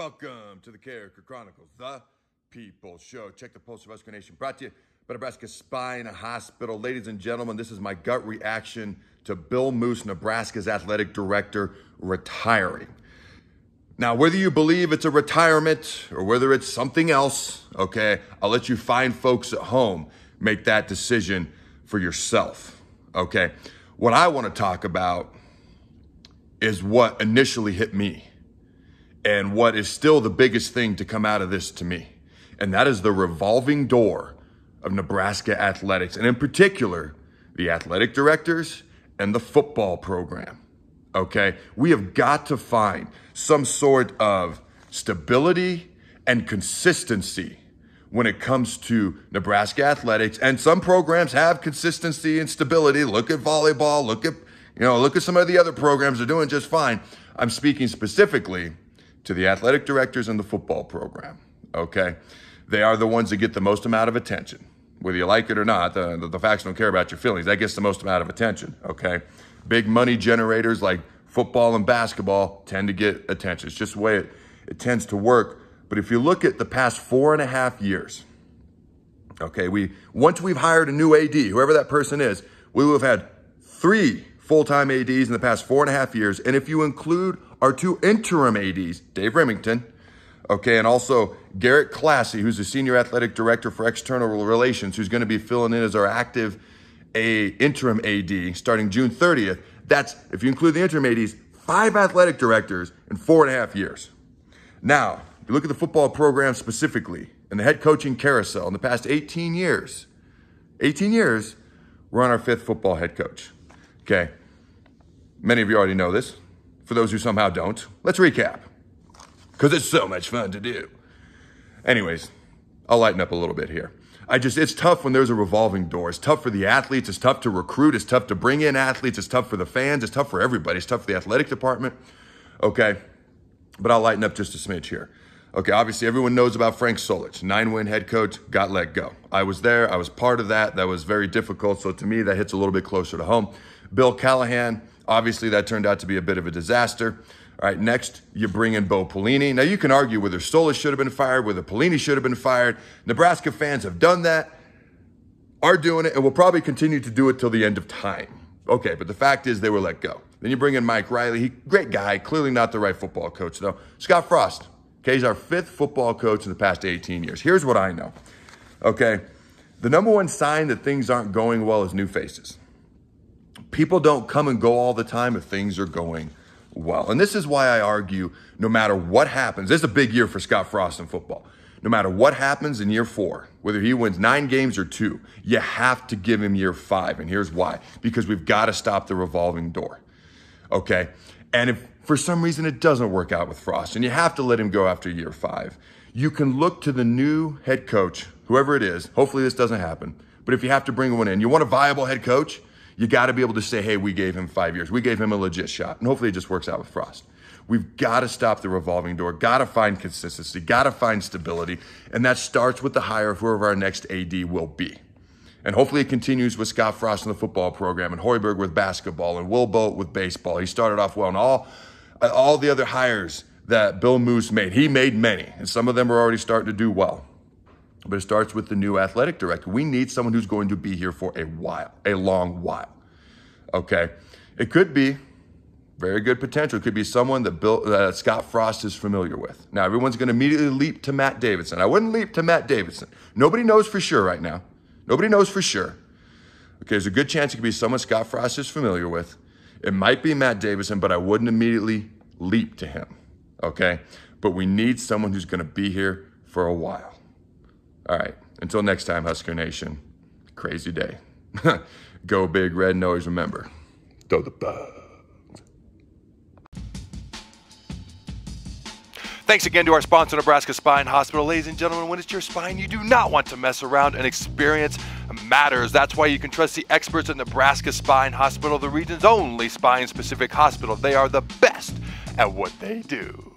Welcome to the Carriker Chronicles, the People Show. Check the pulse of Husker Nation. Brought to you by Nebraska Spine Hospital. Ladies and gentlemen, this is my gut reaction to Bill Moos, Nebraska's athletic director, retiring. Now, whether you believe it's a retirement or whether it's something else, okay, I'll let you fine folks at home make that decision for yourself, okay? What I want to talk about is what initially hit me and what is still the biggest thing to come out of this to me. And that is the revolving door of Nebraska athletics, and in particular, the athletic directors and the football program, okay? We have got to find some sort of stability and consistency when it comes to Nebraska athletics. And some programs have consistency and stability. Look at volleyball, look at some of the other programs are doing just fine. I'm speaking specifically to the athletic directors and the football program, okay? They are the ones that get the most amount of attention. Whether you like it or not, the facts don't care about your feelings. That gets the most amount of attention, okay? Big money generators like football and basketball tend to get attention. It's just the way it tends to work. But if you look at the past 4.5 years, okay, once we've hired a new AD, whoever that person is, we will have had 3 full-time ADs in the past 4.5 years. And if you include our 2 interim ADs, Dave Remington, okay, and also Garrett Classy, who's the Senior Athletic Director for External Relations, who's going to be filling in as our active interim AD starting June 30th. That's, if you include the interim ADs, 5 athletic directors in 4.5 years. Now, if you look at the football program specifically and the head coaching carousel in the past 18 years, we're on our 5th football head coach, okay? Many of you already know this. For those who somehow don't, let's recap, because it's so much fun to do. Anyways, I'll lighten up a little bit here. It's tough when there's a revolving door. It's tough for the athletes. It's tough to recruit. It's tough to bring in athletes. It's tough for the fans. It's tough for everybody. It's tough for the athletic department, okay? But I'll lighten up just a smidge here. Okay, obviously everyone knows about Frank Solich, 9-win head coach, got let go. I was there. I was part of that. That was very difficult. So to me, that hits a little bit closer to home. Bill Callahan, obviously that turned out to be a bit of a disaster. All right, next, you bring in Bo Pelini. Now, you can argue whether Solich should have been fired, whether Pelini should have been fired. Nebraska fans have done that, are doing it, and will probably continue to do it till the end of time. Okay, but the fact is they were let go. Then you bring in Mike Riley. Great guy, clearly not the right football coach, though. Scott Frost, okay, he's our 5th football coach in the past 18 years. Here's what I know, okay? The number one sign that things aren't going well is new faces. People don't come and go all the time if things are going well. And this is why I argue no matter what happens, this is a big year for Scott Frost in football. No matter what happens in year 4, whether he wins 9 games or 2, you have to give him year 5. And here's why. Because we've got to stop the revolving door, okay? And if for some reason it doesn't work out with Frost and you have to let him go after year 5, you can look to the new head coach, whoever it is. Hopefully this doesn't happen. But if you have to bring one in, you want a viable head coach, you got to be able to say, hey, we gave him 5 years. We gave him a legit shot. And hopefully it just works out with Frost. We've got to stop the revolving door, got to find consistency, got to find stability. And that starts with the hire of whoever our next AD will be. And hopefully it continues with Scott Frost in the football program and Hoiberg with basketball and Will Bolt with baseball. He started off well. And all the other hires that Bill Moos made, he made many. And some of them are already starting to do well. But it starts with the new athletic director. We need someone who's going to be here for a while, a long while, okay? It could be very good potential. It could be someone that Scott Frost is familiar with. Now, everyone's going to immediately leap to Matt Davidson. I wouldn't leap to Matt Davidson. Nobody knows for sure right now. Nobody knows for sure. Okay, there's a good chance it could be someone Scott Frost is familiar with. It might be Matt Davidson, but I wouldn't immediately leap to him, okay? But we need someone who's going to be here for a while. All right, until next time, Husker Nation, crazy day. Go big red and always remember, throw the bug. Thanks again to our sponsor, Nebraska Spine Hospital. Ladies and gentlemen, when it's your spine, you do not want to mess around, and experience matters. That's why you can trust the experts at Nebraska Spine Hospital, the region's only spine-specific hospital. They are the best at what they do.